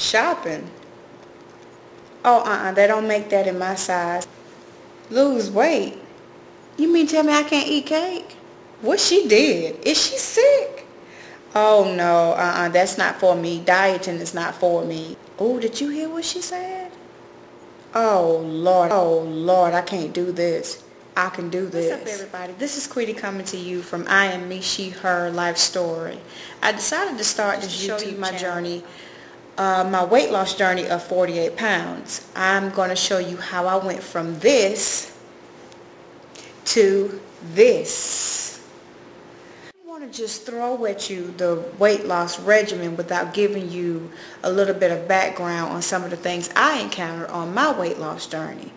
Shopping? Oh, they don't make that in my size. Lose weight? You mean tell me I can't eat cake? What she did? Is she sick? Oh no, that's not for me. Dieting is not for me. Oh, did you hear what she said? Oh Lord, I can't do this. I can do this. What's up, everybody? This is Quitty coming to you from Iamshemeher Life Story. I decided to start this YouTube my journey, my weight loss journey of 48 pounds. I'm going to show you how I went from this to this. I want to just throw at you the weight loss regimen without giving you a little bit of background on some of the things I encountered on my weight loss journey.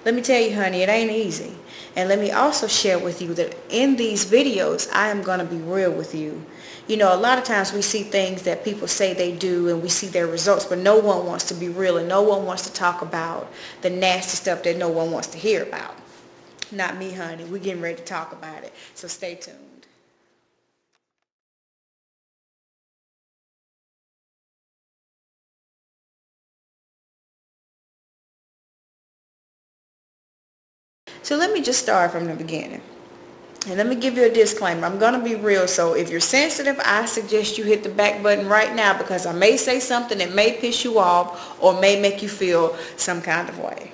Let me tell you, honey, it ain't easy. And let me also share with you that in these videos, I am going to be real with you. You know, a lot of times we see things that people say they do and we see their results, but no one wants to be real and no one wants to talk about the nasty stuff that no one wants to hear about. Not me, honey. We're getting ready to talk about it. So stay tuned. So let me just start from the beginning. And let me give you a disclaimer. I'm going to be real, so if you're sensitive, I suggest you hit the back button right now because I may say something that may piss you off or may make you feel some kind of way.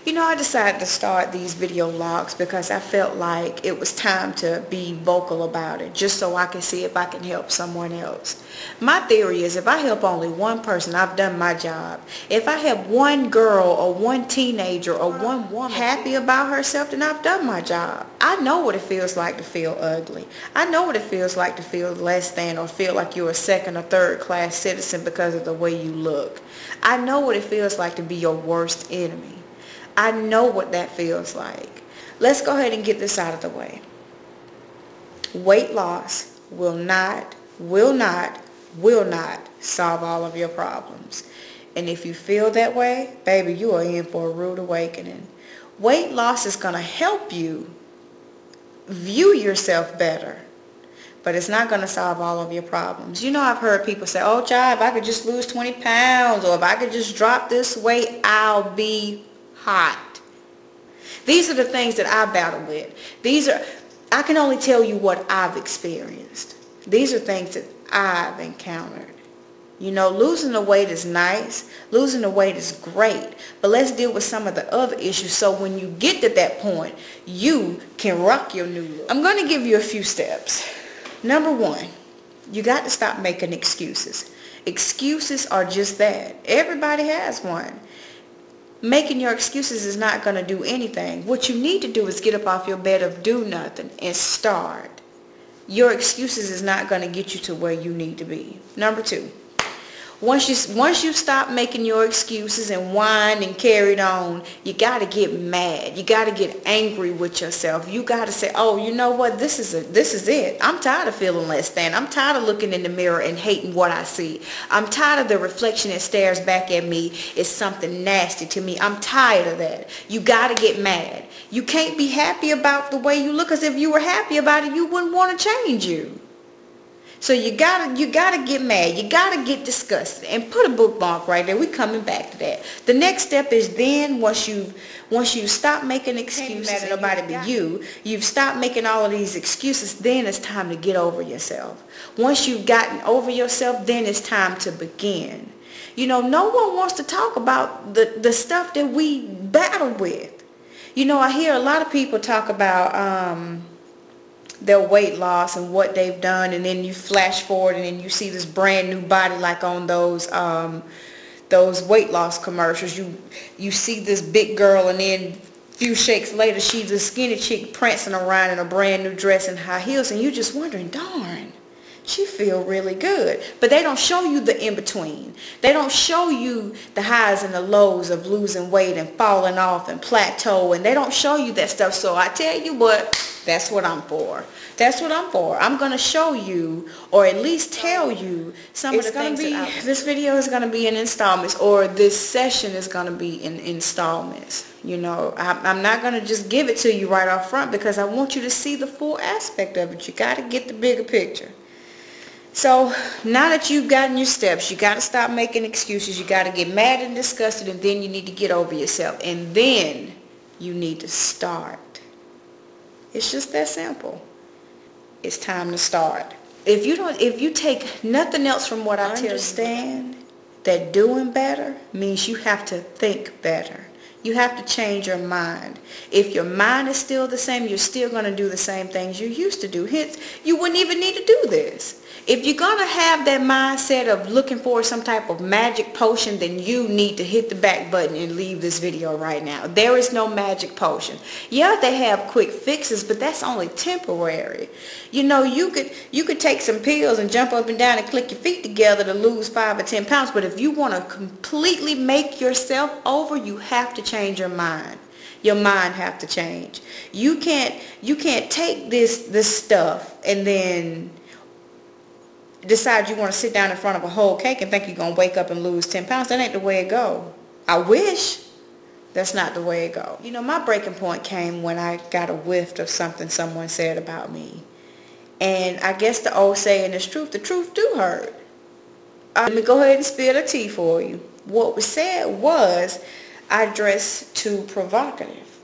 You know, I decided to start these video logs because I felt like it was time to be vocal about it, just so I can see if I can help someone else. My theory is if I help only one person, I've done my job. If I help one girl or one teenager or one woman happy about herself, then I've done my job. I know what it feels like to feel ugly. I know what it feels like to feel less than or feel like you're a second or third class citizen because of the way you look. I know what it feels like to be your worst enemy. I know what that feels like. Let's go ahead and get this out of the way. Weight loss will not solve all of your problems. And if you feel that way, baby, you are in for a rude awakening. Weight loss is going to help you view yourself better, but it's not going to solve all of your problems. You know, I've heard people say, oh, child, if I could just lose 20 pounds or if I could just drop this weight, I'll be hot. These are the things that I battle with. I can only tell you what I've experienced. These are things that I've encountered. You know, losing the weight is nice. Losing the weight is great. But let's deal with some of the other issues so when you get to that point, you can rock your new look. I'm going to give you a few steps. Number one, you got to stop making excuses. Excuses are just that. Everybody has one. Making your excuses is not going to do anything. What you need to do is get up off your bed of do nothing and start. Your excuses is not going to get you to where you need to be. Number two, once you stop making your excuses and whine and carry it on, you got to get mad. You got to get angry with yourself. You got to say, oh, you know what? This is it. I'm tired of feeling less than. I'm tired of looking in the mirror and hating what I see. I'm tired of the reflection that stares back at me. It's something nasty to me. I'm tired of that. You got to get mad. You can't be happy about the way you look, because if you were happy about it, you wouldn't want to change you. So you gotta get mad. You gotta get disgusted and put a bookmark right there. We're coming back to that. The next step is then once you stop making excuses, nobody but you've stopped making all of these excuses, then it's time to get over yourself. Once you've gotten over yourself, then it's time to begin. You know, no one wants to talk about the stuff that we battle with. You know, I hear a lot of people talk about their weight loss and what they've done, and then you flash forward and then you see this brand new body like on those weight loss commercials. You see this big girl and then a few shakes later she's a skinny chick prancing around in a brand new dress and high heels, and you're just wondering, darn, she feel really good. But they don't show you the in-between. They don't show you the highs and the lows of losing weight and falling off and plateau, and they don't show you that stuff. So I tell you what, that's what I'm for. That's what I'm for. I'm going to show you, or at least tell you, some of the things that this video is going to be in installments, or this session is going to be in installments. You know, I'm not going to just give it to you right off front because I want you to see the full aspect of it. You got to get the bigger picture. So now that you've gotten your steps, you got to stop making excuses. You got to get mad and disgusted, and then you need to get over yourself. And then you need to start. It's just that simple. It's time to start. If you take nothing else from what I tell you, understand that doing better means you have to think better. You have to change your mind. If your mind is still the same, you're still going to do the same things you used to do. Hence, you wouldn't even need to do this. If you're going to have that mindset of looking for some type of magic potion, then you need to hit the back button and leave this video right now. There is no magic potion. Yeah, they have quick fixes, but that's only temporary. You know, you could take some pills and jump up and down and click your feet together to lose 5 or 10 pounds, but if you want to completely make yourself over, you have to change your mind. Your mind have to change. You can't take this stuff and then decide you want to sit down in front of a whole cake and think you're going to wake up and lose 10 pounds. That ain't the way it go. I wish. That's not the way it go. You know, my breaking point came when I got a whiff of something someone said about me. And I guess the old saying is truth. The truth do hurt. Let me go ahead and spill the tea for you. What was said was I dressed too provocative.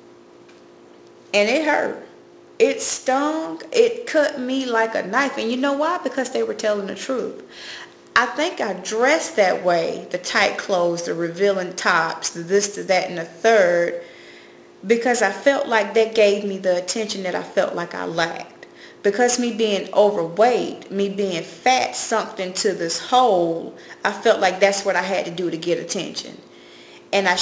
And it hurt. It stung. It cut me like a knife. And you know why? Because they were telling the truth. I think I dressed that way, the tight clothes, the revealing tops, the this, the that, and the third, because I felt like that gave me the attention that I felt like I lacked. Because me being overweight, me being fat sunk into this hole, I felt like that's what I had to do to get attention. And I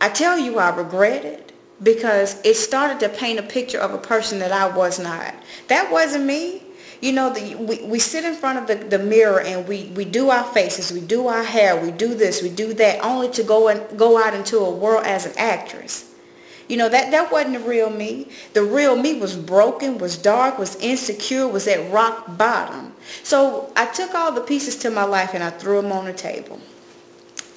tell you, I regret it. Because it started to paint a picture of a person that I was not. That wasn't me. You know, we sit in front of the mirror and we do our faces, we do our hair, we do this, we do that, only to go out into a world as an actress. You know, that wasn't the real me. The real me was broken, was dark, was insecure, was at rock bottom. So I took all the pieces to my life and I threw them on the table.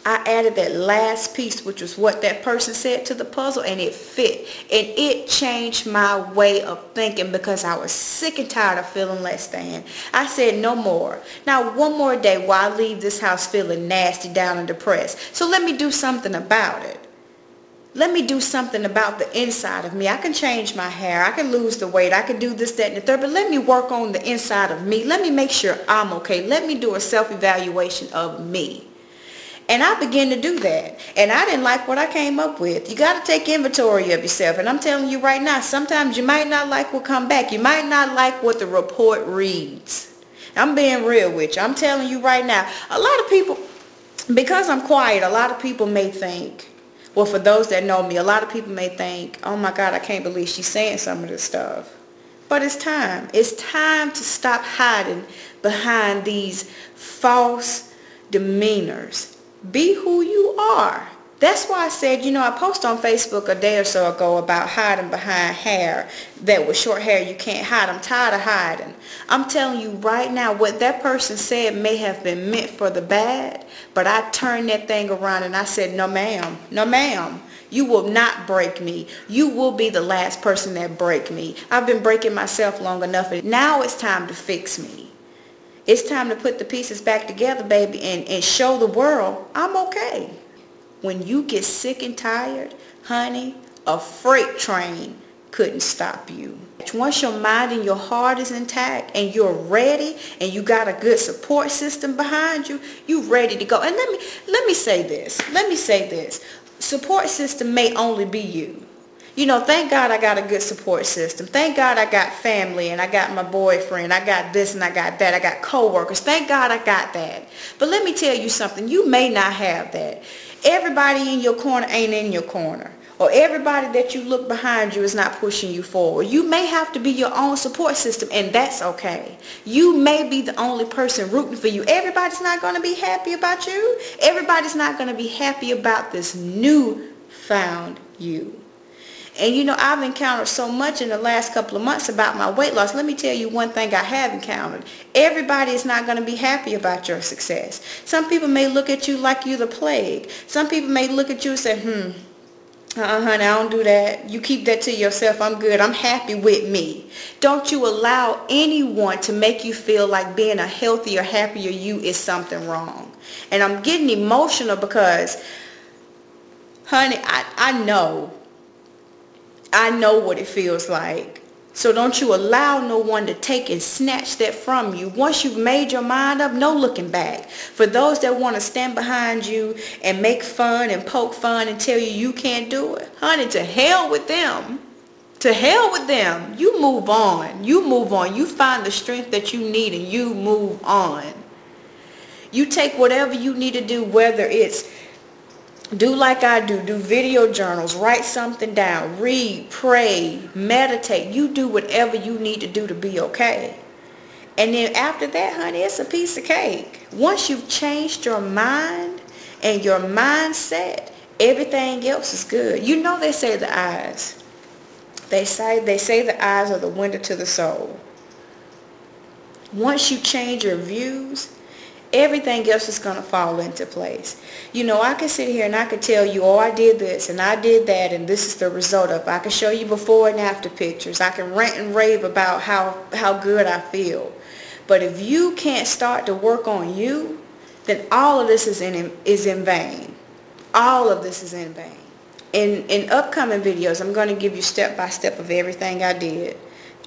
I added that last piece, which was what that person said to the puzzle, and it fit. And it changed my way of thinking because I was sick and tired of feeling less than. I said no more. Now, one more day while I leave this house feeling nasty, down, and depressed. So let me do something about it. Let me do something about the inside of me. I can change my hair. I can lose the weight. I can do this, that, and the third. But let me work on the inside of me. Let me make sure I'm okay. Let me do a self-evaluation of me. And I began to do that. And I didn't like what I came up with. You got to take inventory of yourself. And I'm telling you right now, sometimes you might not like what come back. You might not like what the report reads. I'm being real with you. I'm telling you right now, a lot of people, because I'm quiet, a lot of people may think, well, for those that know me, a lot of people may think, oh my God, I can't believe she's saying some of this stuff. But it's time. It's time to stop hiding behind these false demeanors. Be who you are. That's why I said, you know, I posted on Facebook a day or so ago about hiding behind hair. That with short hair you can't hide. I'm tired of hiding. I'm telling you right now, what that person said may have been meant for the bad, but I turned that thing around and I said, no ma'am, no ma'am. You will not break me. You will be the last person that break me. I've been breaking myself long enough, and now it's time to fix me. It's time to put the pieces back together, baby, and show the world I'm okay. When you get sick and tired, honey, a freight train couldn't stop you. Once your mind and your heart is intact and you're ready and you got a good support system behind you, you're ready to go. And let me say this. Let me say this. Support system may only be you. You know, thank God I got a good support system. Thank God I got family and I got my boyfriend. I got this and I got that. I got co-workers. Thank God I got that. But let me tell you something. You may not have that. Everybody in your corner ain't in your corner. Or everybody that you look behind you is not pushing you forward. You may have to be your own support system, and that's okay. You may be the only person rooting for you. Everybody's not going to be happy about you. Everybody's not going to be happy about this new found you. And you know, I've encountered so much in the last couple of months about my weight loss. Let me tell you one thing I have encountered. Everybody is not going to be happy about your success. Some people may look at you like you're the plague. Some people may look at you and say, Honey, I don't do that. You keep that to yourself. I'm good. I'm happy with me. Don't you allow anyone to make you feel like being a healthier, happier you is something wrong. And I'm getting emotional because, honey, I know what it feels like. So don't you allow no one to take and snatch that from you. Once you've made your mind up, no looking back. For those that want to stand behind you and make fun and poke fun and tell you you can't do it, honey, to hell with them. To hell with them. You move on. You move on. You find the strength that you need and you move on. You take whatever you need to do, whether it's do like I do video journals, write something down, read, pray, meditate. You do whatever you need to do to be okay. And then after that, honey, it's a piece of cake. Once you've changed your mind and your mindset, everything else is good. You know they say the eyes. They say the eyes are the window to the soul. Once you change your views, everything else is going to fall into place. You know, I can sit here and I can tell you, oh, I did this and I did that and this is the result of it. I can show you before and after pictures. I can rant and rave about how good I feel. But if you can't start to work on you, then all of this is in vain. All of this is in vain. In upcoming videos, I'm going to give you step by step of everything I did.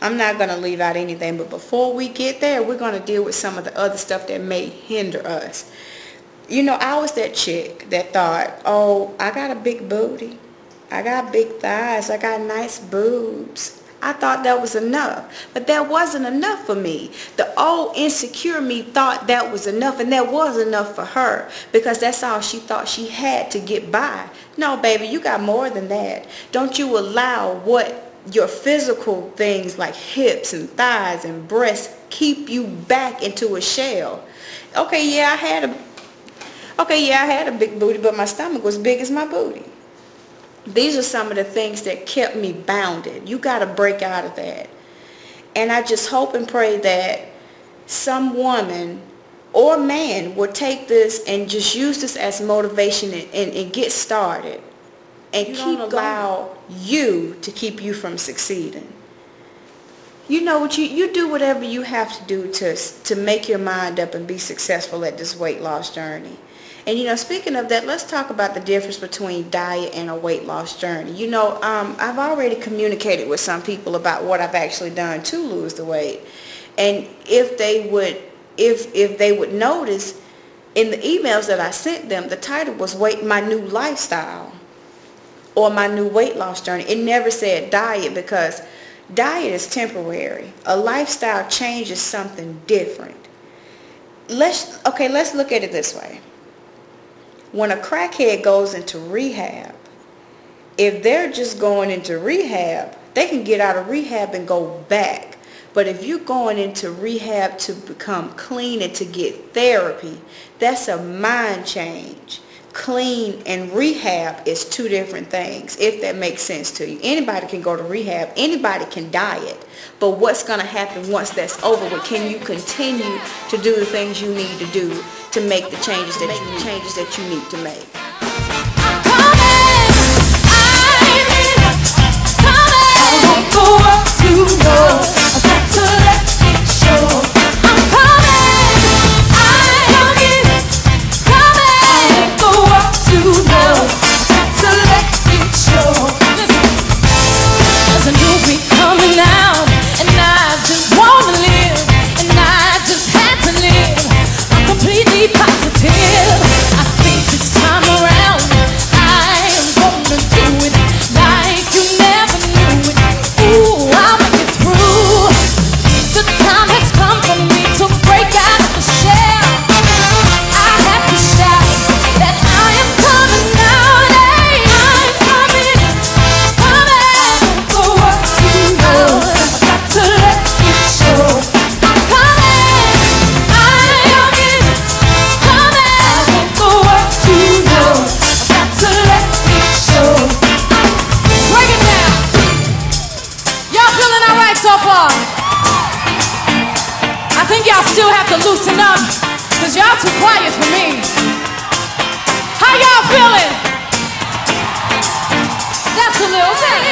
I'm not going to leave out anything, but before we get there, we're going to deal with some of the other stuff that may hinder us. You know, I was that chick that thought, oh, I got a big booty. I got big thighs. I got nice boobs. I thought that was enough, but that wasn't enough for me. The old insecure me thought that was enough, and that was enough for her because that's all she thought she had to get by. No, baby, you got more than that. Don't you allow what your physical things like hips and thighs and breasts keep you back into a shell. Okay, yeah, I had a big booty, but my stomach was big as my booty. These are some of the things that kept me bounded. You got to break out of that. And I just hope and pray that some woman or man will take this and just use this as motivation and get started. And keep allow you to keep you from succeeding. You know what, you do whatever you have to do to make your mind up and be successful at this weight loss journey. And you know, speaking of that, let's talk about the difference between diet and a weight loss journey. You know, I've already communicated with some people about what I've actually done to lose the weight. And if they would notice in the emails that I sent them, the title was My New Lifestyle or My New Weight Loss Journey. It never said diet because diet is temporary. A lifestyle change is something different. Let's look at it this way. When a crackhead goes into rehab, if they're just going into rehab, they can get out of rehab and go back. But if you're going into rehab to become clean and to get therapy, that's a mind change. Clean and rehab is two different things, if that makes sense to you. Anybody can go to rehab. Anybody can diet. But what's going to happen once that's over with? Can you continue to do the things you need to do to make the changes that you need to make? Still have to loosen up, because y'all too quiet for me. How y'all feeling? What's that?